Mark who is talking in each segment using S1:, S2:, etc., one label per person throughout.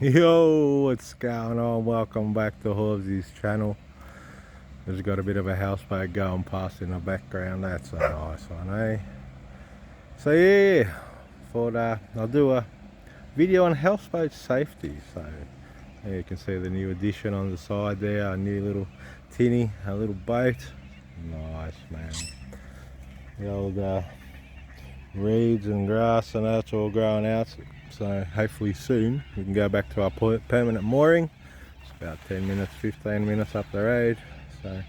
S1: Yo, what's going on? Welcome back to Hobbsy's channel. There's got a bit of a houseboat going past in the background. That's a nice one, eh? So yeah, thought I'll do a video on houseboat safety. So yeah, you can see the new addition on the side there, a new little tinny, a little boat. Nice, man. The old reeds and grass and that's all growing out. So hopefully soon we can go back to our permanent mooring. It's about 10 minutes, 15 minutes up the road. So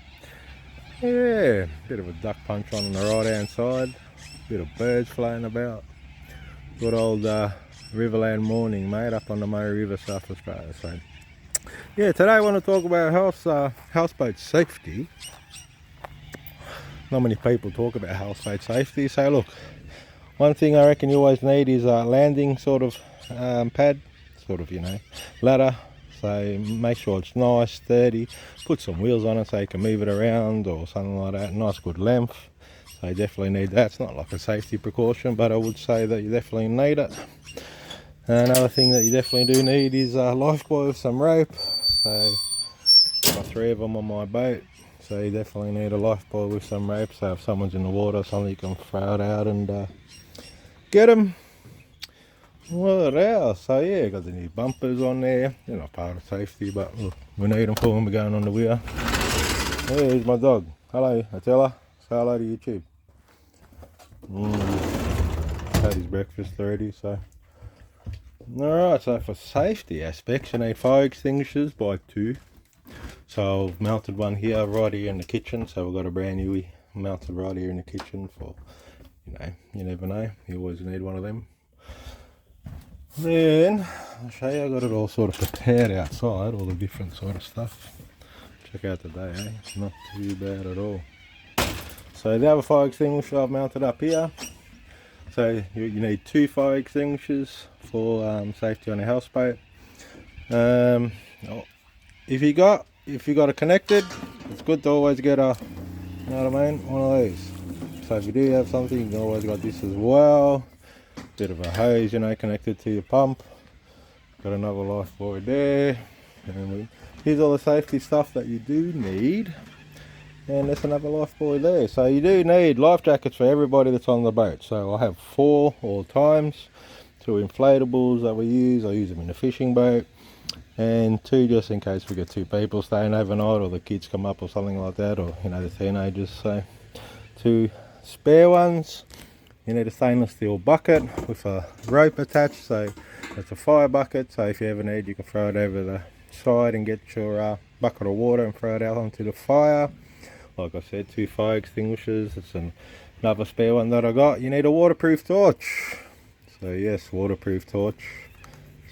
S1: yeah, bit of a duck punch on the right hand side. Bit of birds floating about. Good old Riverland morning, mate, up on the Murray River, South Australia. So yeah, today I want to talk about houseboat safety. Not many people talk about houseboat safety. So look, one thing I reckon you always need is a landing sort of pad, sort of, ladder. So make sure it's nice, sturdy. Put some wheels on it so you can move it around or something like that. Nice good length. So you definitely need that. It's not like a safety precaution, but I would say that you definitely need it. Another thing that you definitely do need is a lifebuoy with some rope. So I've got 3 of them on my boat. So you definitely need a lifebuoy with some rope. So if someone's in the water or something, you can throw it out and get them. What else? So yeah, got the new bumpers on there. They're not part of safety, but look, we need them for when we're going on the weir. Here's my dog. Hello, Attila. Say hello to YouTube. Had his breakfast already, so. Alright, so for safety aspects, you need fire extinguishers by 2. So I've mounted one here, right here in the kitchen. So we've got a brand new mounted right here in the kitchen for, you never know. You always need one of them. Then I'll show you, I got it all sort of prepared outside, all the different sort of stuff. Check out the day, eh? Not too bad at all. So the other fire extinguisher I've mounted up here. So you need 2 fire extinguishers for safety on a houseboat. If you got it connected, it's good to always get a, you know what I mean, one of these. So if you do have something, you can always got this as well. Bit of a hose, connected to your pump. Got another lifebuoy there. And here's all the safety stuff that you do need. And there's another lifebuoy there. So you do need life jackets for everybody that's on the boat. So I have 4 all times. 2 inflatables that we use. I use them in the fishing boat. And 2 just in case we get 2 people staying overnight or the kids come up or something like that. Or, the teenagers. So 2 spare ones. You need a stainless steel bucket with a rope attached, so it's a fire bucket, so if you ever need, you can throw it over the side and get your bucket of water and throw it out onto the fire. Like I said, 2 fire extinguishers. It's another spare one that I got. You need a waterproof torch. So yes, waterproof torch.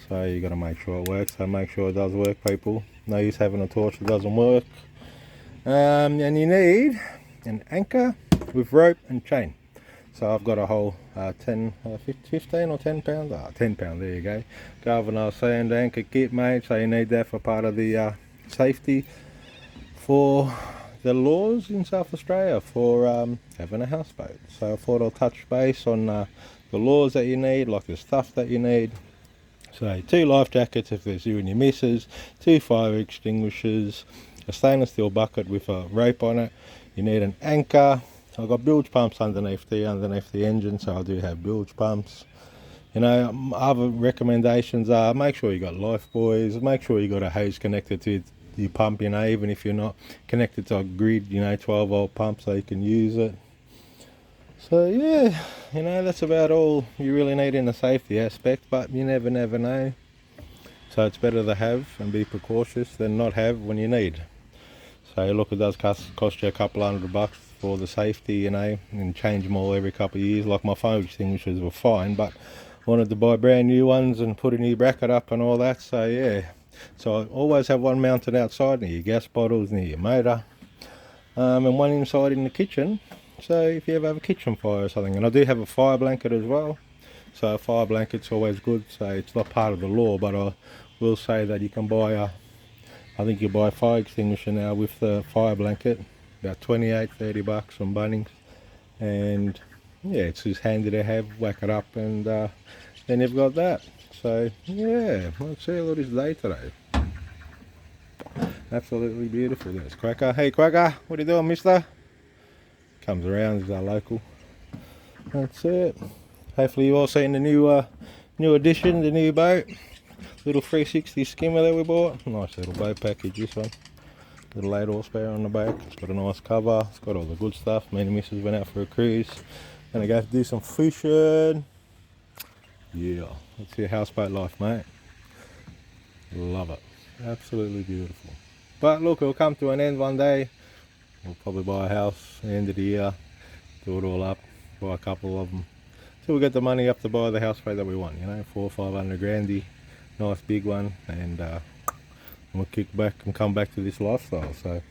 S1: So you got to make sure it works, so make sure it does work, people. No use having a torch that doesn't work. And you need an anchor with rope and chain. So I've got a whole 15 or 10 pound, 10 pound, there you go, galvanised sand anchor kit, mate. So you need that for part of the safety for the laws in South Australia for having a houseboat. So I thought I'll touch base on the laws that you need, like the stuff that you need. So 2 life jackets if there's you and your missus, 2 fire extinguishers, a stainless steel bucket with a rope on it. You need an anchor. I've got bilge pumps underneath the engine, so I do have bilge pumps. Other recommendations are make sure you got life buoys, make sure you got a hose connected to your pump, even if you're not connected to a grid, 12 volt pump, so you can use it. So yeah, that's about all you really need in the safety aspect, but you never know. So it's better to have and be precautious than not have when you need. So look, it does cost you a couple $100 for the safety, and change them all every couple of years. Like my fire extinguishers were fine, but I wanted to buy brand new ones and put a new bracket up and all that. So yeah, so I always have one mounted outside near your gas bottles, near your motor, and one inside in the kitchen. So if you ever have a kitchen fire or something, and I do have a fire blanket as well. So a fire blanket's always good. So it's not part of the law, but I will say that you can buy I think you buy a fire extinguisher now with the fire blanket, about 28-30 bucks from Bunnings, and yeah, it's just handy to have. Whack it up and then you've got that. So yeah, let's see what this day today. Absolutely beautiful. There's Quacker. Hey Quacker, what are you doing, mister? Comes around, he's our local. That's it. Hopefully you all seen the new addition, the new boat. Little 360 skimmer that we bought. Nice little boat package, this one. Little 8 horsepower on the back. It's got a nice cover. It's got all the good stuff. Me and the missus went out for a cruise. Gonna go do some fishing. Yeah, that's your houseboat life, mate. Love it. Absolutely beautiful. But look, it'll come to an end one day. We'll probably buy a house at the end of the year. Do it all up. Buy a couple of them. Till we get the money up to buy the houseboat that we want. You know, 400 or 500 grandy. Nice big one. And we'll kick back and come back to this lifestyle. So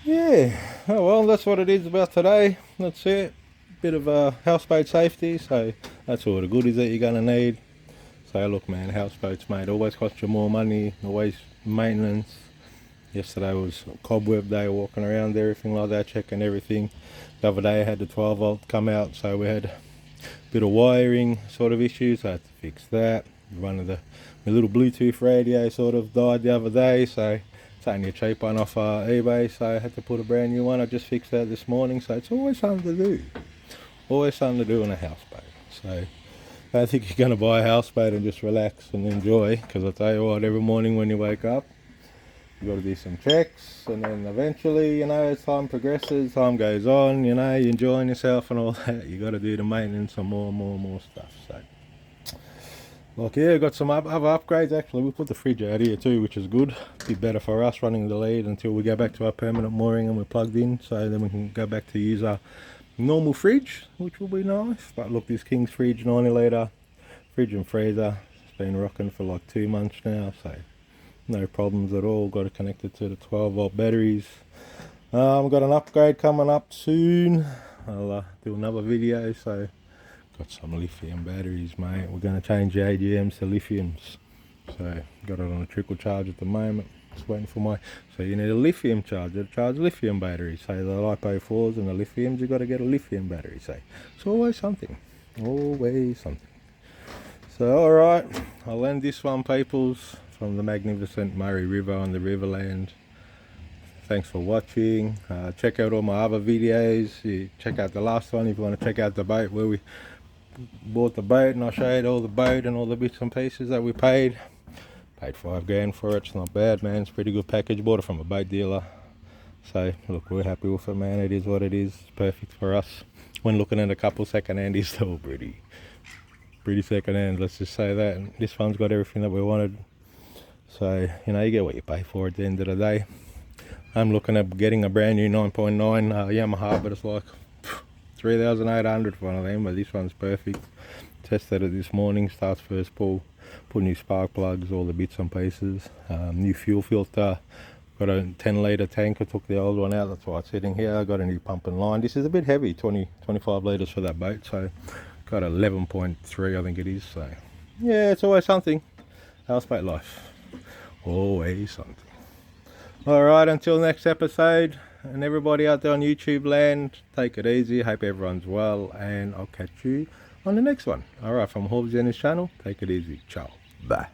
S1: yeah, oh well, that's what it is about today. That's it. Bit of houseboat safety, so that's all the goodies that you're gonna need. So look man, houseboats mate, always cost you more money, always maintenance. Yesterday was cobweb day, walking around, everything like that, checking everything. The other day I had the 12 volt come out, so we had a bit of wiring sort of issues, so I had to fix that. One of my little Bluetooth radio sort of died the other day, so it's only a cheap one off eBay, so I had to put a brand new one. I just fixed that this morning, so it's always something to do. Always something to do in a houseboat. So I don't think you're going to buy a houseboat and just relax and enjoy, because I tell you what, every morning when you wake up, you got to do some checks, and then eventually, you know, as time progresses, time goes on, you know, you're enjoying yourself and all that, you got to do the maintenance and more stuff. So like yeah, got some other upgrades actually. We put the fridge out here too, which is good. Be better for us running the lead until we go back to our permanent mooring and we're plugged in, so then we can go back to use our normal fridge, which will be nice. But look, this King's fridge, 90 litre fridge and freezer, it's been rocking for like 2 months now, so no problems at all. Got it connected to the 12 volt batteries. We've got an upgrade coming up soon. I'll do another video. So got some lithium batteries, mate. We're going to change the AGMs to lithiums. So got it on a trickle charge at the moment. Just waiting for my. So you need a lithium charger to charge lithium batteries. So the LiPo 4s and the lithiums, you got to get a lithium battery. So it's always something. Always something. So alright, I'll end this one, peoples, from the magnificent Murray River on the Riverland. Thanks for watching. Check out all my other videos. You check out the last one if you want to check out the boat where we bought the boat, and I showed all the boat and all the bits and pieces that we paid. Paid $5 grand for it. It's not bad, man. It's a pretty good package. Bought it from a boat dealer. So look, we're happy with it, man. It is what it is. It's perfect for us. When looking at a couple second hand, it's still pretty second hand, let's just say that. And this one's got everything that we wanted. So you know, you get what you pay for at the end of the day. I'm looking at getting a brand new 9.9 Yamaha, but it's like 3,800 for one of them, but this one's perfect. Tested it this morning, starts first pull, put new spark plugs, all the bits and pieces, new fuel filter, got a 10 litre tank. I took the old one out, that's why it's sitting here. I got a new pump and line. This is a bit heavy, 25 litres for that boat, so got 11.3 I think it is. So yeah, it's always something. Houseboat life, always something. Alright, until next episode, and everybody out there on YouTube land, take it easy. Hope everyone's well, and I'll catch you on the next one. Alright, from Hobbs and his channel, take it easy. Ciao. Bye.